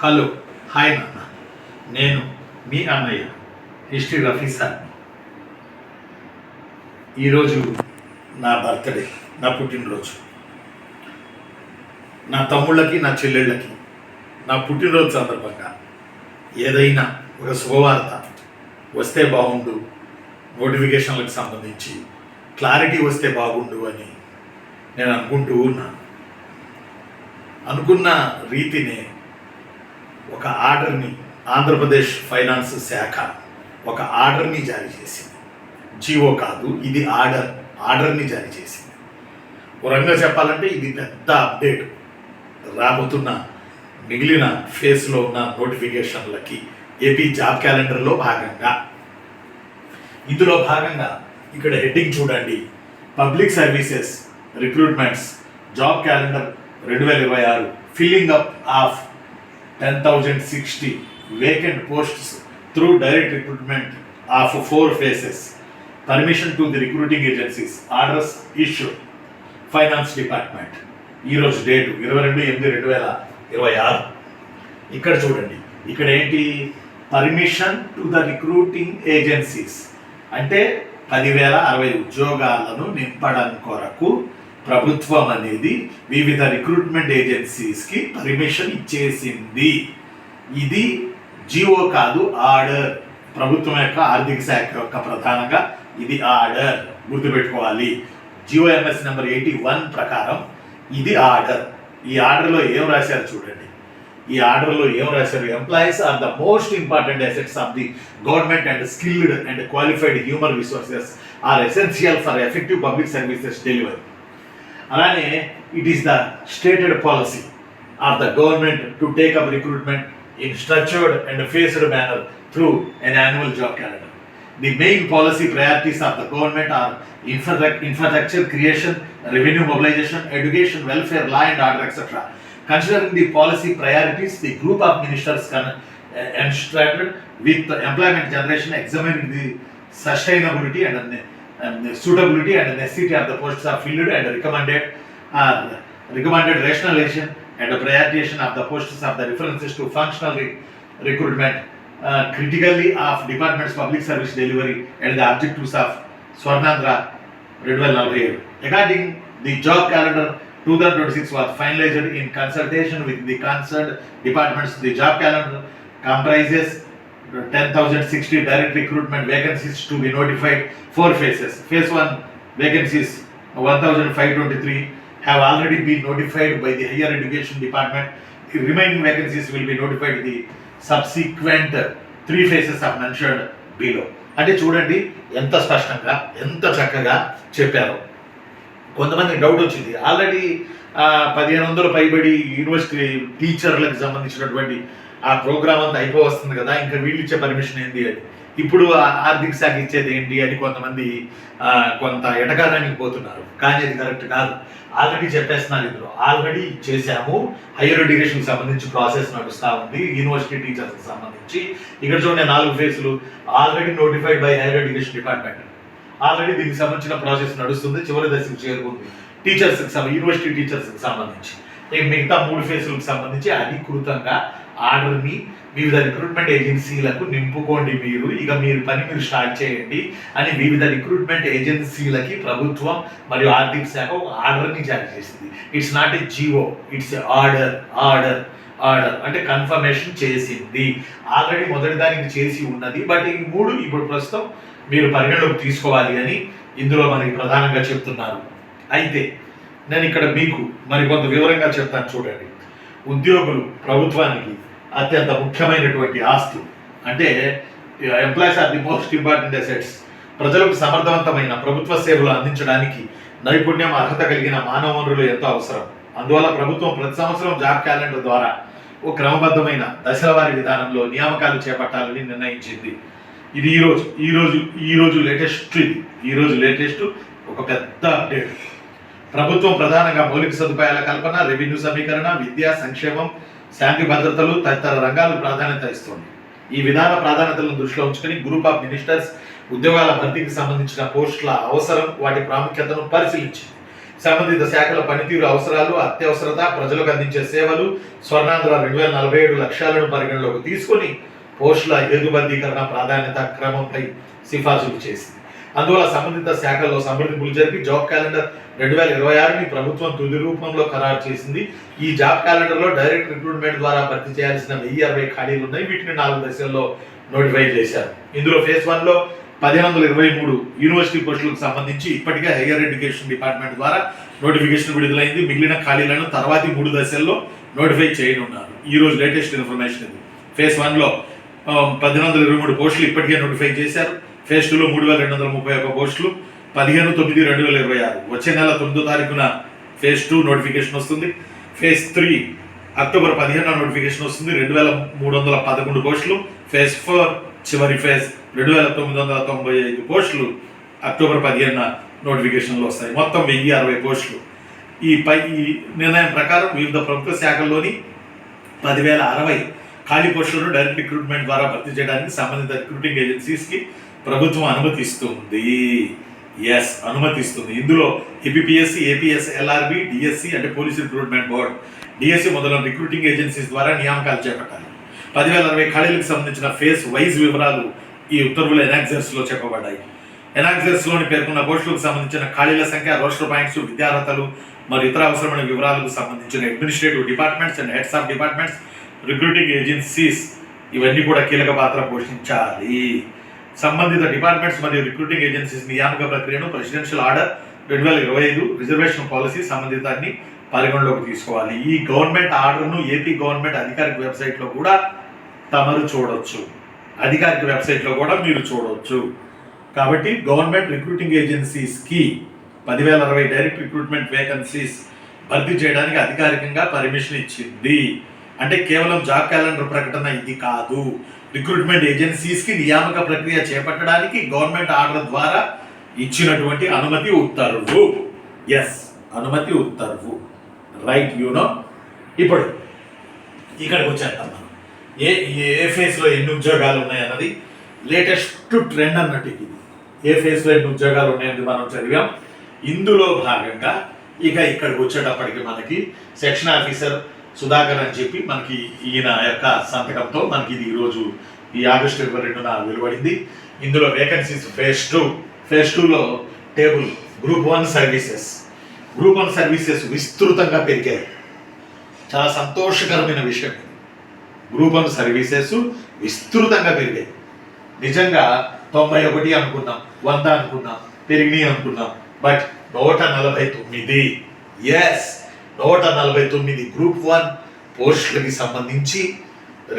Hello, hi నాన్న. నేను మీ అన్నయ్య, హిస్టరీ రఫీ సార్. ఈరోజు నా బర్త్డే, నా పుట్టినరోజు. నా తమ్ముళ్ళకి, నా చెల్లెళ్ళకి నా పుట్టినరోజు సందర్భంగా ఏదైనా ఒక శుభవార్త వస్తే బాగుండు, నోటిఫికేషన్లకు సంబంధించి క్లారిటీ వస్తే బాగుండు అని నేను అనుకుంటూ ఉన్నాను. అనుకున్న రీతినే ఒక ఆర్డర్ని ఆంధ్రప్రదేశ్ ఫైనాన్స్ శాఖ ఒక ఆర్డర్ని జారీ చేసింది. జీవో కాదు, ఇది ఆర్డర్ని జారీ చేసింది. ఒక రకంగా చెప్పాలంటే ఇది పెద్ద అప్డేట్. రాబోతున్న మిగిలిన ఫేజ్లో ఉన్న నోటిఫికేషన్లకి ఏపీ జాబ్ క్యాలెండర్లో భాగంగా, ఇందులో భాగంగా ఇక్కడ హెడ్డింగ్ చూడండి, public services recruitments job calendar 2026 filling up of 10,060 vacant posts through direct recruitment of 4 phases. Permission to the recruiting agencies. Orders issued. Finance Department. ఈ రోజు డేటు 22/8/2026. ఇక్కడ చూడండి, ఇక్కడ ఏంటి, permission to the recruiting agencies అంటే 10,060 ఉద్యోగాలను నింపడం కొరకు ప్రభుత్వం అనేది వివిధ రిక్రూట్మెంట్ ఏజెన్సీస్కి పర్మిషన్ ఇచ్చేసింది. ఇది జీవో కాదు, ఆర్డర్. ప్రభుత్వం యొక్క ఆర్థిక శాఖ యొక్క ప్రధానంగా ఇది ఆర్డర్, గుర్తుపెట్టుకోవాలి. జిఓఎంఎస్ నెంబర్ 81 ప్రకారం ఇది ఆర్డర్. ఈ ఆర్డర్లో ఏం రాశారు చూడండి. ఈ ఆర్డర్లో ఏం రాశారు, employees are the most important assets of the government and skilled and qualified human resources are essential for effective public services delivery. అలానే it is the stated policy of the government to take up recruitment in structured and phased manner through an annual job calendar. The main policy priorities of the government are infrastructure creation, revenue mobilization, education, welfare, law and order, etc. Considering the policy priorities, the group of ministers instructed with employment generation examining the sustainability and suitability and necessity of the posts are filled and recommended rationalization and prioritization of the posts of the references to functional recruitment critically of department's public service delivery and the objectives of Swarnandhra 2047. Regarding the job calendar 2026 was finalized in consultation with the concerned departments. The job calendar comprises 10,060 direct recruitment vacancies to be notified, 4 phases. Phase 1 vacancies 1,523 have already been notified by the higher education department. The remaining vacancies will be notified the subsequent 3 phases of mentioned below. అంటే చూడండి ఎంత స్పష్టంగా, ఎంత చక్కగా చెప్పారు. కొంతమందికి doubt వచ్చింది, already 1,500 పైబడి యూనివర్సిటీ టీచర్లకు సంబంధించినటువంటి ఆ ప్రోగ్రామ్ అంతా అయిపోవస్తుంది కదా, ఇంకా వీళ్ళు ఇచ్చే పర్మిషన్ ఏంటి అని, ఇప్పుడు ఆర్థిక శాఖ ఇచ్చేది ఏంటి అని కొంతమంది కొంత ఎటకారానికి పోతున్నారు. కానీ అది కరెక్ట్ కాదు. ఆల్రెడీ చెప్పేస్తున్నారు, ఇందులో ఆల్రెడీ చేశాము. హైయర్ ఎడ్యుకేషన్కి సంబంధించి ప్రాసెస్ నడుస్తూ ఉంది, యూనివర్సిటీ టీచర్స్కి సంబంధించి. ఇక్కడ చూడండి 4 ఫేజ్లు already notified by higher education department. Already దీనికి సంబంధించిన ప్రాసెస్ నడుస్తుంది, చివరి దశకు చేరుకుంది యూనివర్సిటీ టీచర్స్కి సంబంధించి. మిగతా 3 ఫేజ్లకు సంబంధించి అధికృతంగా ఆర్డర్ని వివిధ రిక్రూట్మెంట్ ఏజెన్సీలకు నింపుకోండి, మీరు పని స్టార్ట్ చేయండి అని వివిధ రిక్రూట్మెంట్ ఏజెన్సీలకి ప్రభుత్వం మరియు ఆర్థిక శాఖ ఒక ఆర్డర్ని జారీ చేసింది. It's not a GO, it's order. అంటే కన్ఫర్మేషన్ చేసింది. ఆల్రెడీ మొదటి దానికి చేసి ఉన్నది, బట్ ఈ 3 ఇప్పుడు ప్రస్తుతం మీరు పరిగణలోకి తీసుకోవాలి అని ఇందులో మనకి ప్రధానంగా చెప్తున్నారు. అయితే నేను ఇక్కడ మీకు మరికొంత వివరంగా చెప్తాను చూడండి. ఉద్యోగులు ప్రభుత్వానికి అత్యంత ముఖ్యమైనటువంటి ఆస్తులు. అంటే employees are the most important assets. ప్రజలకు సమర్థవంతమైన ప్రభుత్వ సేవలు అందించడానికి నైపుణ్యం, అర్హత కలిగిన మానవ వనరులు ఎంతో అవసరం. అందువల్ల ప్రభుత్వం ప్రతి సంవత్సరం జాబ్ క్యాలెండర్ ద్వారా ఓ క్రమబద్ధమైన దశలవారీ విధానంలో నియామకాలు చేపట్టాలని నిర్ణయించింది. ఇది ఈ రోజు లేటెస్ట్ ఒక పెద్ద అప్డేట్. ప్రభుత్వం ప్రధానంగా మౌలిక సదుపాయాల కల్పన, రెవెన్యూ సమీకరణ, విద్యా సంక్షేమం, శాంతి భద్రతలు తదితర రంగాలకు ప్రాధాన్యత ఇస్తుంది. ఈ విధాన ప్రాధాన్యతలను దృష్టిలో ఉంచుకొని గ్రూప్ ఆఫ్ మినిస్టర్స్ ఉద్యోగాల భర్తీకి సంబంధించిన పోస్టుల అవసరం, వాటి ప్రాముఖ్యతను పరిశీలించింది. సంబంధిత శాఖల పనితీరు అవసరాలు, అత్యవసరత, ప్రజలకు అందించే సేవలు, స్వర్ణాంధ్ర 2047 లక్ష్యాలను పరిగణలోకి తీసుకొని పోస్టుల హేతుబద్ధీకరణ ప్రాధాన్యత క్రమంపై సిఫార్సులు చేసింది. అందువల్ల సంబంధిత శాఖల్లో సంప్రదింపులు జరిపి జాబ్ క్యాలెండర్ 2026ని ప్రభుత్వం తుది రూపంలో ఖరారు చేసింది. ఈ జాబ్ క్యాలెండర్లో డైరెక్ట్ రిక్రూట్మెంట్ ద్వారా భర్తీ చేయాల్సిన 1060 ఖాళీలు ఉన్నాయి. వీటిని 4 దశల్లో నోటిఫై చేశారు. ఇందులో ఫేజ్ 1లో 1523 యూనివర్సిటీ పోస్టులకు సంబంధించి ఇప్పటికే హైయర్ ఎడ్యుకేషన్ డిపార్ట్మెంట్ ద్వారా నోటిఫికేషన్ విడుదలైంది. మిగిలిన ఖాళీలను తర్వాతి 3 దశల్లో నోటిఫై చేయనున్నారు. ఈ రోజు లేటెస్ట్ ఇన్ఫర్మేషన్ ఇది. ఫేజ్ 1లో 1523 పోస్టులు ఇప్పటికే నోటిఫై చేశారు. ఫేజ్ 2లో 3231 పోస్టులు 15/9/2026 వచ్చే నెల 9వ తారీఖున ఫేజ్ 2 నోటిఫికేషన్ వస్తుంది. ఫేజ్ 3 అక్టోబర్ 15న నోటిఫికేషన్ వస్తుంది. 2311 పోస్టులు. ఫేజ్ 4 చివరి ఫేజ్ 2995 పోస్టులు అక్టోబర్ 15న నోటిఫికేషన్లు వస్తాయి. మొత్తం 1060 పోస్టులు. ఈ నిర్ణయం ప్రకారం వివిధ ప్రభుత్వ శాఖల్లోని 10,060 ఖాళీ పోస్టులను డైరెక్ట్ రిక్రూట్మెంట్ ద్వారా భర్తీ చేయడానికి సంబంధిత రిక్రూటింగ్ ఏజెన్సీస్కి ప్రభుత్వం అనుమతిస్తుంది. అనుమతిస్తుంది. ఇందులో ఏపీఎస్సి, ఏపీఎస్, ఎల్ఆర్బి, డిఎస్సి అంటే పోలీస్ రిక్రూట్మెంట్ బోర్డ్, డిఎస్సి మొదలైన రిక్రూటింగ్ ఏజెన్సీస్ ద్వారా నియామకాలు చేపట్టాలి. 10,060 ఖాళీలకు సంబంధించిన ఫేజ్ వైజ్ వివరాలు ఈ ఉత్తర్వుల ఎనాక్సర్స్లో చెప్పబడ్డాయి. ఎనాక్సర్స్లోని పేర్కొన్న పోస్టులకు సంబంధించిన ఖాళీల సంఖ్య, రోస్టర్ పాయింట్స్, విద్యార్హతలు మరియు ఇతర అవసరమైన వివరాలకు సంబంధించిన administrative departments and heads of departments, recruiting agencies ఇవన్నీ కూడా కీలక పాత్ర పోషించాలి. సంబంధిత డిపార్ట్మెంట్స్ మరియు రిక్రూటింగ్ ఏజెన్సీస్ నియామక ప్రక్రియను ప్రెసిడెన్షియల్ ఆర్డర్ 2025 రిజర్వేషన్ పాలసీ సంబంధితాన్ని పరిగణలోకి తీసుకోవాలి. ఈ గవర్నమెంట్ ఆర్డర్ను ఏపీ గవర్నమెంట్ అధికారిక వెబ్సైట్లో కూడా తమరు చూడొచ్చు. అధికారిక వెబ్సైట్లో కూడా మీరు చూడవచ్చు. కాబట్టి గవర్నమెంట్ రిక్రూటింగ్ ఏజెన్సీస్కి 10,060 డైరెక్ట్ రిక్రూట్మెంట్ వేకెన్సీస్ భర్తీ చేయడానికి అధికారికంగా పర్మిషన్ ఇచ్చింది. అంటే కేవలం జాబ్ క్యాలెండర్ ప్రకటన ఇది కాదు. రిక్రూట్మెంట్ ఏజెన్సీస్కి నియామక ప్రక్రియ చేపట్టడానికి గవర్నమెంట్ ఆర్డర్ ద్వారా ఇచ్చినటువంటి అనుమతి ఉత్తర్వు. అనుమతి ఉత్తర్వు. రైట్ ఇప్పుడు ఇక్కడికి వచ్చేస్తాం మనం. ఏ ఫేజ్లో ఎన్ని ఉద్యోగాలు ఉన్నాయన్నది లేటెస్ట్ ట్రెండ్ అన్నట్టు ఇది. ఏ ఫేజ్లో ఎన్ని ఉద్యోగాలు ఉన్నాయని మనం చదివాం. ఇందులో భాగంగా ఇక్కడికి వచ్చేటప్పటికి మనకి సెక్షన్ ఆఫీసర్ సుధాకర్ అని చెప్పి మనకి ఈయన యొక్క సంతకంతో మనకి ఇది ఈరోజు ఈ ఆగస్టు 22న వెలువడింది. ఇందులో వేకెన్సీస్ ఫేజ్ 2లో టేబుల్ గ్రూప్ 1 సర్వీసెస్ విస్తృతంగా పెరిగాయి. చాలా సంతోషకరమైన విషయం. గ్రూప్ 1 సర్వీసెస్ విస్తృతంగా పెరిగాయి. నిజంగా 91 అనుకున్నాం, 100 అనుకున్నాం, పెరిగినాయి అనుకున్నాం. బట్ 149 గ్రూప్ 1 పోస్టులకి సంబంధించి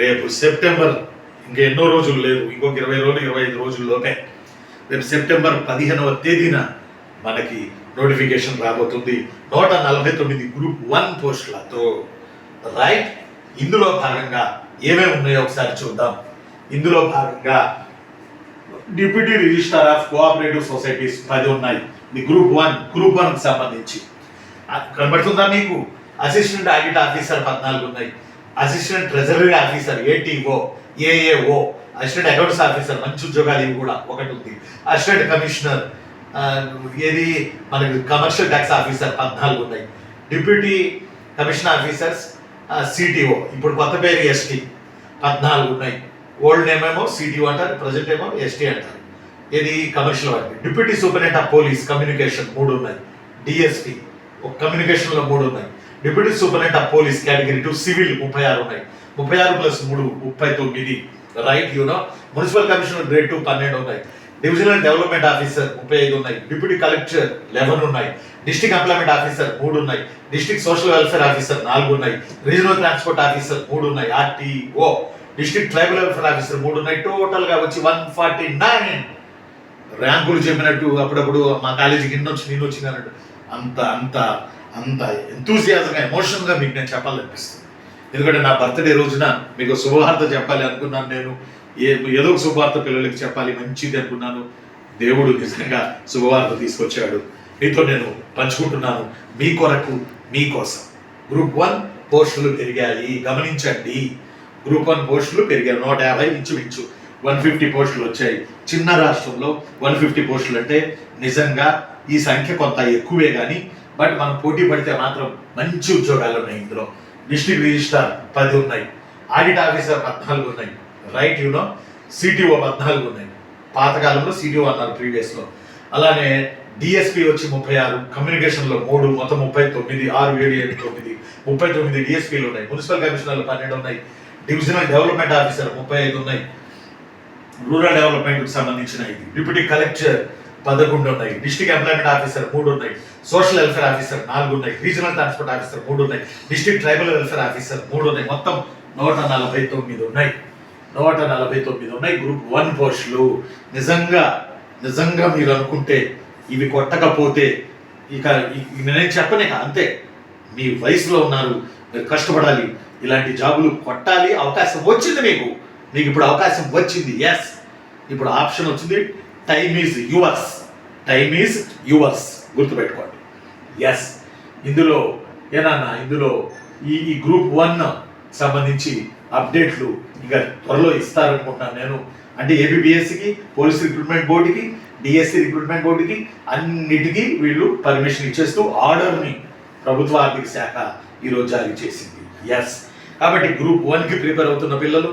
రేపు సెప్టెంబర్ ఇంకా ఎన్నో రోజులు లేదు, ఇంకొక 20 రోజులు 25 రోజుల్లోపే రేపు సెప్టెంబర్ 15వ తేదీన మనకి నోటిఫికేషన్ రాబోతుంది. 149 గ్రూప్ 1 పోస్టులతో. రైట్. ఇందులో భాగంగా ఏమేమి ఉన్నాయో ఒకసారి చూద్దాం. ఇందులో భాగంగా deputy registrar of cooperative societies 10 ఉన్నాయి. ఇది గ్రూప్ 1కి సంబంధించి కనబడుతుందా మీకు? అసిస్టెంట్ ఆడిట్ ఆఫీసర్ 14 ఉన్నాయి. Assistant treasury officer ATO, AAO, assistant accounts officer, మంచి ఉద్యోగాలు ఇవి కూడా ఒకటి ఉంది. అసిస్టెంట్ కమిషనర్ ఏది మనకి కమర్షియల్ ట్యాక్స్ ఆఫీసర్ 14 ఉన్నాయి. డిప్యూటీ కమిషన్ ఆఫీసర్స్ CTO, ఇప్పుడు కొత్త పేరు ST 14 ఉన్నాయి. ఓల్డ్ నేమ్ ఏమో CTO అంటారు, ప్రజెంట్ ఏమో ST అంటారు. ఇది కమర్షియల్ వారికి. Deputy superintendent of police communication 3 ఉన్నాయి. DSP కమ్యూనికేషన్లో 3 ఉన్నాయి. Deputy superintendent of police category 2 civil 36 ఉన్నాయి. 36 + 3 39. రైట్. మున్సిపల్ కమిషనర్ గ్రేడ్ 2 12 ఉన్నాయి. డివిజనల్ డెవలప్మెంట్ ఆఫీసర్ 35 ఉన్నాయి. డిప్యూటీ కలెక్టర్ 11 ఉన్నాయి. డిస్ట్రిక్ట్ ఎంప్లాయ్మెంట్ ఆఫీసర్ 3 ఉన్నాయి. డిస్ట్రిక్ట్ సోషల్ వెల్ఫేర్ ఆఫీసర్ 4 ఉన్నాయి. రీజనల్ ట్రాన్స్పోర్ట్ ఆఫీసర్ 3 ఉన్నాయి. RTO district tribal welfare officer 3 ఉన్నాయి. టోటల్గా వచ్చి 149. ర్యాంకులు చెప్పినట్టు అప్పుడప్పుడు మా కాలేజీకి ఇన్ని వచ్చి నేను వచ్చింది అన్నట్టు అంత అంత అంత ఎంతూజియాజంగా ఎమోషనల్గా మీకు నేను చెప్పాలనిపిస్తుంది. ఎందుకంటే నా బర్త్డే రోజున మీకు శుభవార్త చెప్పాలి అనుకున్నాను. నేను ఏదో ఒక శుభవార్త పిల్లలకి చెప్పాలి, మంచిది అనుకున్నాను. దేవుడు నిజంగా శుభవార్త తీసుకొచ్చాడు. మీతో నేను పంచుకుంటున్నాను, మీ కొరకు, మీకోసం. గ్రూప్ 1 పోస్టులు పెరిగాయి, గమనించండి. గ్రూప్ 1 పోస్టులు పెరిగాయి. 150 ఇంచుమించు 150 పోస్టులు వచ్చాయి. చిన్న రాష్ట్రంలో 150 పోస్టులు అంటే నిజంగా ఈ సంఖ్య కొంత ఎక్కువే, కానీ బట్ మనం పోటీ పడితే మాత్రం మంచి ఉద్యోగాలు ఉన్నాయి ఇందులో. డిస్ట్రిక్ట్ రిజిస్ట్రార్ 10 ఉన్నాయి, ఆడిట్ ఆఫీసర్ 14 ఉన్నాయి, రైట్ సిటిఓ 14 ఉన్నాయి. పాతకాలంలో సిటిఓ అన్నారు ప్రీవియస్లో. అలానే డిఎస్పీ వచ్చి 36, కమ్యూనికేషన్లో 3, మొత్తం 39, 6, 7, 8, 9, 39 డిఎస్పీలు ఉన్నాయి. మున్సిపల్ కమిషనర్లు 12 ఉన్నాయి, డివిజనల్ డెవలప్మెంట్ ఆఫీసర్ 35 ఉన్నాయి, రూరల్ డెవలప్మెంట్కి సంబంధించిన ఇది. డిప్యూటీ కలెక్టర్ 11 ఉన్నాయి, డిస్ట్రిక్ట్ ఎంప్లాయ్మెంట్ ఆఫీసర్ 3 ఉన్నాయి, సోషల్ వెల్ఫేర్ ఆఫీసర్ 4 ఉన్నాయి, రీజనల్ ట్రాన్స్పోర్ట్ ఆఫీసర్ 3 ఉన్నాయి, డిస్ట్రిక్ట్ ట్రైబల్ వెల్ఫేర్ ఆఫీసర్ 3 ఉన్నాయి. మొత్తం 149 ఉన్నాయి. 149 ఉన్నాయి గ్రూప్ 1 పోస్టులు. నిజంగా మీరు అనుకుంటే ఇవి కొట్టకపోతే ఇక నేను చెప్పనే అంతే. మీ వయసులో ఉన్నారు, మీరు కష్టపడాలి, ఇలాంటి జాబులు కొట్టాలి. అవకాశం వచ్చింది మీకు ఇప్పుడు అవకాశం వచ్చింది. ఎస్, ఇప్పుడు ఆప్షన్ వచ్చింది. టైమ్ ఈజ్ యువర్స్ గుర్తుపెట్టుకోండి. ఎస్, ఇందులో ఇందులో ఈ గ్రూప్ 1 సంబంధించి అప్డేట్లు ఇంకా త్వరలో ఇస్తారనుకుంటున్నాను నేను. అంటే ఏపీపీఎస్సికి, పోలీస్ రిక్రూట్మెంట్ బోర్డుకి, డిఎస్సి రిక్రూట్మెంట్ బోర్డుకి అన్నిటికీ వీళ్ళు పర్మిషన్ ఇచ్చేస్తూ ఆర్డర్ని ప్రభుత్వ ఆర్థిక శాఖ ఈరోజు జారీ చేసింది. ఎస్, కాబట్టి గ్రూప్ 1కి ప్రిపేర్ అవుతున్న పిల్లలు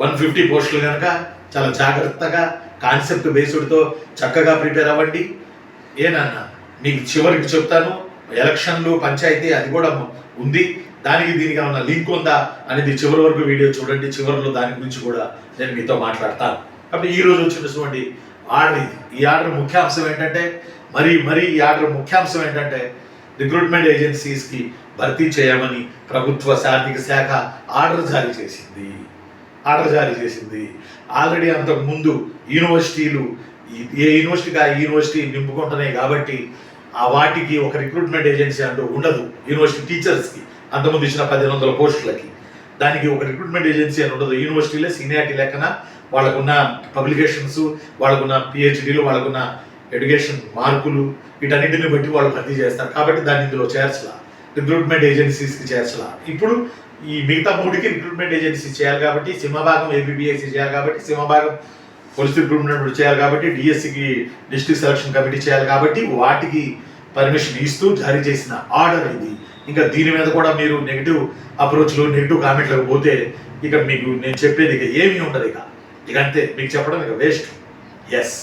150 పోస్టులు కనుక చాలా జాగ్రత్తగా కాన్సెప్ట్ బేస్డ్తో చక్కగా ప్రిపేర్ అవ్వండి. మీకు చివరికి చెప్తాను, ఎలక్షన్లు పంచాయతీ అది కూడా ఉంది, దానికి దీనికి ఏమన్నా లింక్ ఉందా అనేది చివరి వరకు వీడియో చూడండి. చివరిలో దాని గురించి కూడా నేను మీతో మాట్లాడతాను. కాబట్టి ఈ రోజు వచ్చినటువంటి ఆర్డర్ ఇది. ఈ ఆర్డర్ ముఖ్యాంశం ఏంటంటే ఈ ఆర్డర్ ముఖ్యాంశం ఏంటంటే రిక్రూట్మెంట్ ఏజెన్సీస్కి భర్తీ చేయమని ప్రభుత్వ ఆర్థిక శాఖ ఆర్డర్ జారీ చేసింది. ఆల్రెడీ అంతకు ముందు యూనివర్సిటీలు ఏ యూనివర్సిటీకి ఆ యూనివర్సిటీ నింపుకుంటున్నాయి కాబట్టి ఆ వాటికి ఒక రిక్రూట్మెంట్ ఏజెన్సీ అంటూ ఉండదు. యూనివర్సిటీ టీచర్స్కి అంతకుముందు ఇచ్చిన 1500 పోస్టులకి దానికి ఒక రిక్రూట్మెంట్ ఏజెన్సీ అని ఉండదు. యూనివర్సిటీలే సీనియారిటీ లెక్కన వాళ్ళకున్న పబ్లికేషన్స్, వాళ్ళకున్న పిహెచ్డీలు, వాళ్ళకున్న ఎడ్యుకేషన్ మార్కులు వీటన్నిటిని బట్టి వాళ్ళు భర్తీ చేస్తారు. కాబట్టి దాన్ని ఇందులో చేర్చలా, రిక్రూట్మెంట్ ఏజెన్సీస్కి చేర్చలా. ఇప్పుడు ఈ మిగతా 3కి రిక్రూట్మెంట్ ఏజెన్సీ చేయాలి కాబట్టి, సింహభాగం ఏపీపీఎస్సీ చేయాలి కాబట్టి, సింహభాగం పోలీస్ రిక్రూట్మెంట్ చేయాలి కాబట్టి, డిఎస్సికి డిస్ట్రిక్ట్ సెలక్షన్ కమిటీ చేయాలి కాబట్టి వాటికి పర్మిషన్ ఇస్తూ జారీ చేసిన ఆర్డర్ ఇది. ఇంకా దీని మీద కూడా మీరు నెగిటివ్ అప్రోచ్లు, నెగిటివ్ కామెంట్లకు పోతే ఇక మీకు నేను చెప్పేది ఇక ఏమీ ఉండదు. ఇక అంతే, మీకు చెప్పడం ఇక వేస్ట్. ఎస్.